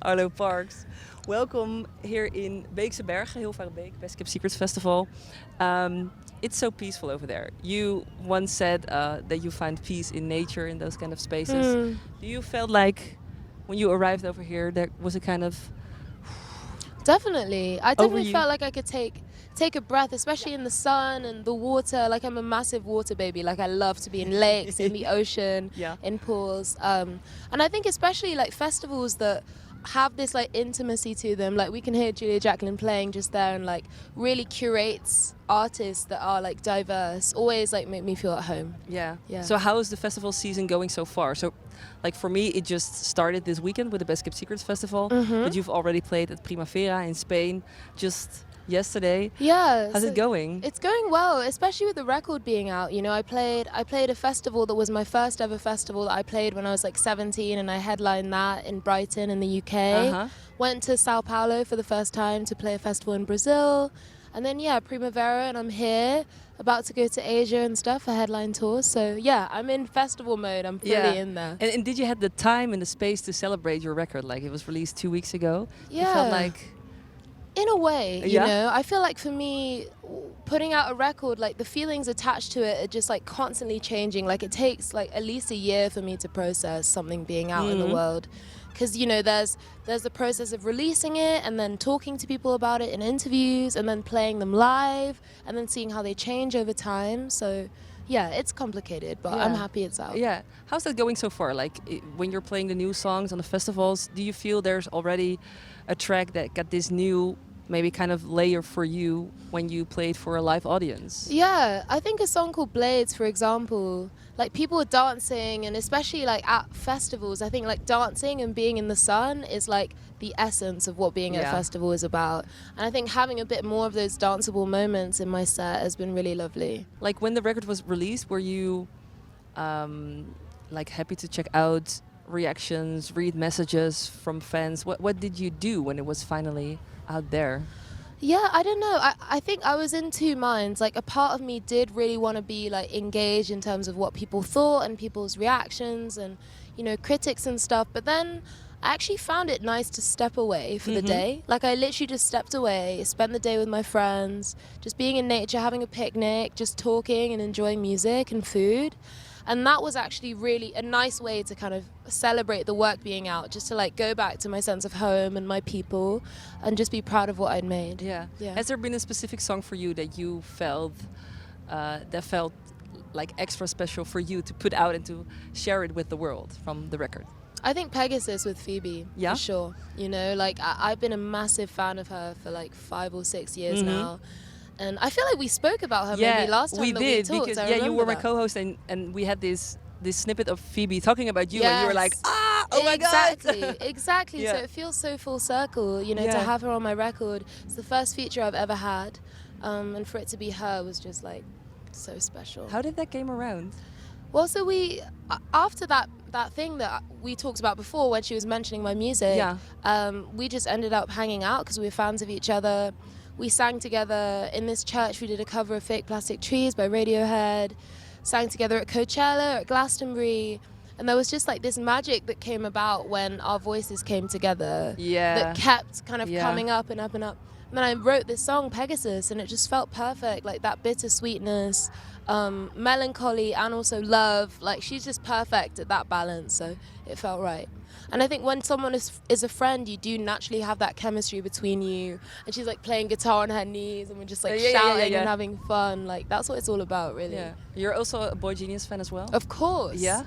Arlo Parks. Welcome here in Beekse Bergen, heel ver Beek, Best Kept Secrets Festival. It's so peaceful over there. You once said that you find peace in nature in those kind of spaces. Do you felt like when you arrived over here there was a kind of Definitely. I Over definitely you. felt like I could take a breath, especially in the sun and the water. Like I'm a massive water baby. Like I love to be in lakes, in the ocean, Yeah. in pools. And I think especially like festivals that have this like intimacy to them. Like we can hear Julia Jacqueline playing just there and like really curates artists that are like diverse. Always like make me feel at home. Yeah. Yeah. So how is the festival season going so far? So, like for me, it just started this weekend with the Best Kept Secrets Festival. But you've already played at Primavera in Spain just yesterday. Yeah. How's so it going? It's going well, especially with the record being out. You know, I played a festival that was my first ever festival that I played when I was like 17, and I headlined that in Brighton in the UK. Uh-huh. Went to Sao Paulo for the first time to play a festival in Brazil. And then Primavera, and I'm here about to go to Asia and stuff for headline tours. So yeah, I'm in festival mode. I'm fully in there. And did you have the time and the space to celebrate your record? Like it was released 2 weeks ago. You Yeah. felt like In a way, you Yeah? know, I feel like for me, putting out a record, like the feelings attached to it are just like constantly changing. Like it takes like at least a year for me to process something being out in the world. Because, you know, there's the process of releasing it and then talking to people about it in interviews and then playing them live and then seeing how they change over time. So, yeah, it's complicated, but I'm Yeah. happy it's out. Yeah. How's that going so far? Like when you're playing the new songs on the festivals, do you feel there's already a track that got this new maybe kind of layer for you when you played for a live audience? Yeah, I think a song called Blades, for example, like people are dancing, and especially like at festivals, I think like dancing and being in the sun is like the essence of what being at a Yeah. festival is about. And I think having a bit more of those danceable moments in my set has been really lovely. Like when the record was released, were you like happy to check out reactions, read messages from fans? What did you do when it was finally out there? Yeah, I don't know. I think I was in two minds. Like a part of me did really want to be like engaged in terms of what people thought and people's reactions and, you know, critics and stuff. But then I actually found it nice to step away for the day. Like I literally just stepped away, spent the day with my friends, just being in nature, having a picnic, just talking and enjoying music and food. And that was actually really a nice way to kind of celebrate the work being out, just to like go back to my sense of home and my people and just be proud of what I'd made. Yeah. Yeah. Has there been a specific song for you that you felt that felt like extra special for you to put out and to share it with the world from the record? I think Pegasus with Phoebe, Yeah? for sure. You know, like I've been a massive fan of her for like 5 or 6 years now. And I feel like we spoke about her maybe last time we that did we talked. because I you were remember my that. co-host and we had this snippet of Phoebe talking about you and you were like, oh my exactly, god. exactly. Yeah. So it feels so full circle, you know, to Yeah. have her on my record. It's the first feature I've ever had, and for it to be her was just like so special. How did that came around? Well, so we after that thing that we talked about before when she was mentioning my music, we just ended up hanging out because we were fans of each other. We sang together in this church. We did a cover of Fake Plastic Trees by Radiohead. Sang together at Coachella, at Glastonbury. And there was just like this magic that came about when our voices came together. Yeah. That kept kind of Yeah. coming up and up and up. And then I wrote this song, Pegasus, and it just felt perfect. Like that bittersweetness, melancholy, and also love. Like she's just perfect at that balance. So it felt right. And I think when someone is a friend, you do naturally have that chemistry between you. And she's like playing guitar on her knees, and we're just like shouting and having fun. Like that's what it's all about, really. Yeah. You're also a Boy Genius fan as well? Of course. Yeah?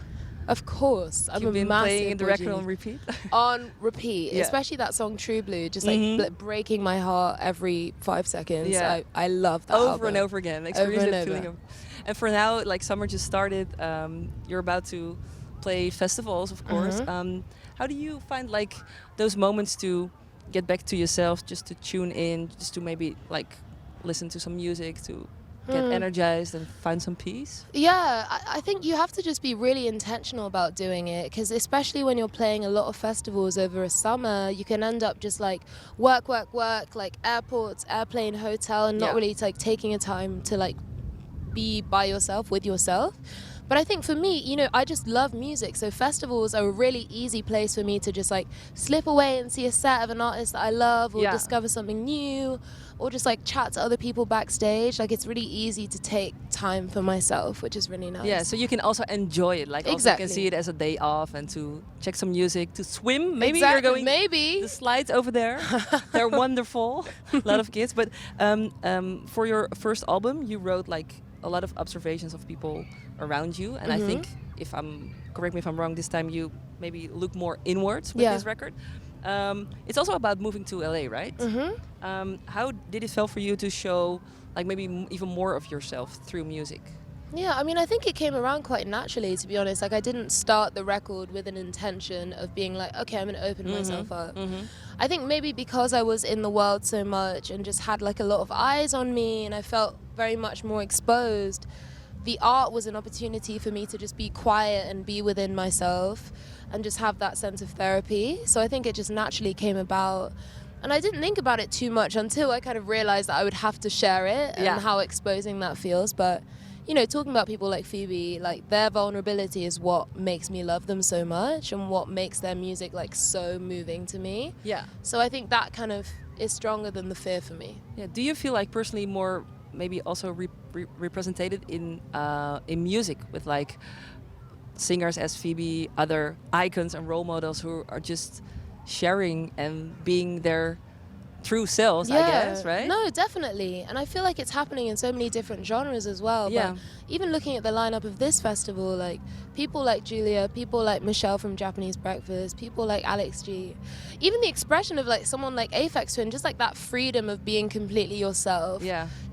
Of course. I'm You've a been massive playing the Boy record Genius. on repeat? On repeat, Yeah. especially that song True Blue, just like breaking my heart every 5 seconds. Yeah. I love that Over album. and over again. Experience and that over. feeling of. And for now, like summer just started, you're about to play festivals, of course. How do you find like those moments to get back to yourself, just to tune in, just to maybe like listen to some music, to get energized and find some peace? Yeah, I think you have to just be really intentional about doing it, because especially when you're playing a lot of festivals over a summer, you can end up just like work, like airports, airplane, hotel, and not really like taking a time to like be by yourself with yourself. But I think for me, you know, I just love music. So festivals are a really easy place for me to just like slip away and see a set of an artist that I love, or discover something new, or just like chat to other people backstage. Like it's really easy to take time for myself, which is really nice. Yeah, so you can also enjoy it. Like also you can see it as a day off and to check some music, to swim. Maybe you're going maybe the slides over there. They're wonderful. A lot of kids. But for your first album, you wrote like a lot of observations of people around you, and I think, if I'm correct me if I'm wrong, this time you maybe look more inwards with this record. It's also about moving to LA, right? How did it feel for you to show like maybe even more of yourself through music? Yeah, I mean, I think it came around quite naturally, to be honest. Like, I didn't start the record with an intention of being like, okay, I'm going to open myself up. I think maybe because I was in the world so much and just had like a lot of eyes on me, and I felt very much more exposed, the art was an opportunity for me to just be quiet and be within myself and just have that sense of therapy. So I think it just naturally came about. And I didn't think about it too much until I kind of realized that I would have to share it and how exposing that feels. But, you know, talking about people like Phoebe, like their vulnerability is what makes me love them so much and what makes their music like so moving to me. Yeah. So I think that kind of is stronger than the fear for me. Yeah. Do you feel like personally more maybe also represented in music with like singers as Phoebe, other icons and role models who are just sharing and being their true selves, I guess, right? No, definitely. And I feel like it's happening in so many different genres as well. Yeah. But even looking at the lineup of this festival, like people like Julia, people like Michelle from Japanese Breakfast, people like Alex G, even the expression of like someone like Aphex Twin, just like that freedom of being completely yourself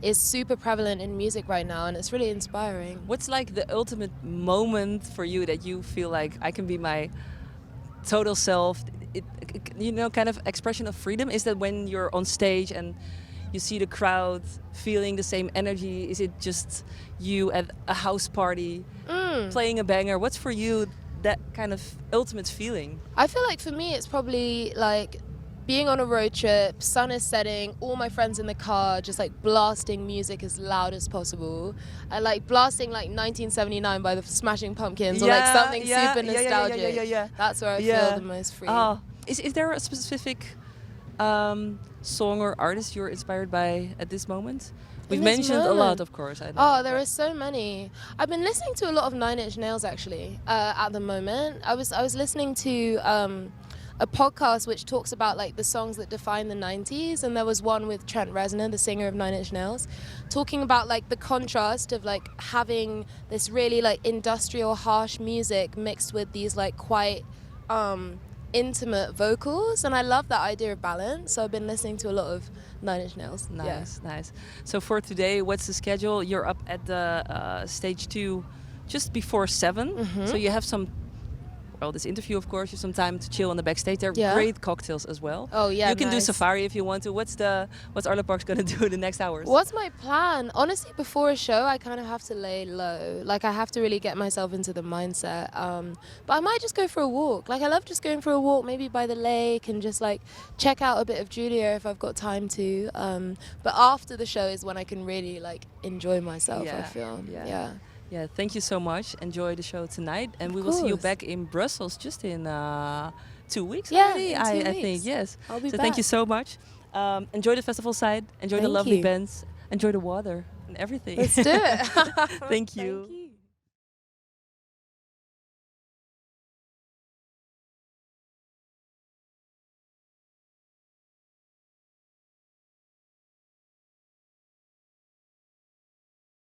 is super prevalent in music right now, and it's really inspiring. What's like the ultimate moment for you that you feel like I can be my total self? You know, kind of expression of freedom? Is that when you're on stage and you see the crowd feeling the same energy? Is it just you at a house party playing a banger? What's for you that kind of ultimate feeling? I feel like for me it's probably like being on a road trip, sun is setting, all my friends in the car just like blasting music as loud as possible. I like blasting like 1979 by the Smashing Pumpkins or like something super nostalgic. That's where I feel the most free. Is there a specific song or artist you're inspired by at this moment? We've mentioned a lot, of course. I know. Oh, there are so many. I've been listening to a lot of Nine Inch Nails actually at the moment. I was listening to a podcast which talks about like the songs that define the 90s, and there was one with Trent Reznor, the singer of Nine Inch Nails, talking about like the contrast of like having this really like industrial harsh music mixed with these like quite intimate vocals, and I love that idea of balance. So I've been listening to a lot of Nine Inch Nails. Nice. So for today, what's the schedule? You're up at the stage 2 just before 7, so you have some, well, this interview, of course, you have some time to chill on the backstage. There are great cocktails as well. Oh yeah, you can do safari if you want to. What's Arlo Parks gonna do in the next hours? What's my plan? Honestly, before a show, I kind of have to lay low. Like I have to really get myself into the mindset. But I might just go for a walk. Like I love just going for a walk, maybe by the lake, and just like check out a bit of Julia if I've got time to. But after the show is when I can really like enjoy myself. I feel. Yeah, thank you so much. Enjoy the show tonight, and we will see you back in Brussels just in 2 weeks already. In 2 I weeks. think, yes. I'll be so back. thank you so much. Enjoy the festival side. Enjoy the lovely bands. Enjoy the water and everything. Let's do it. Thank you.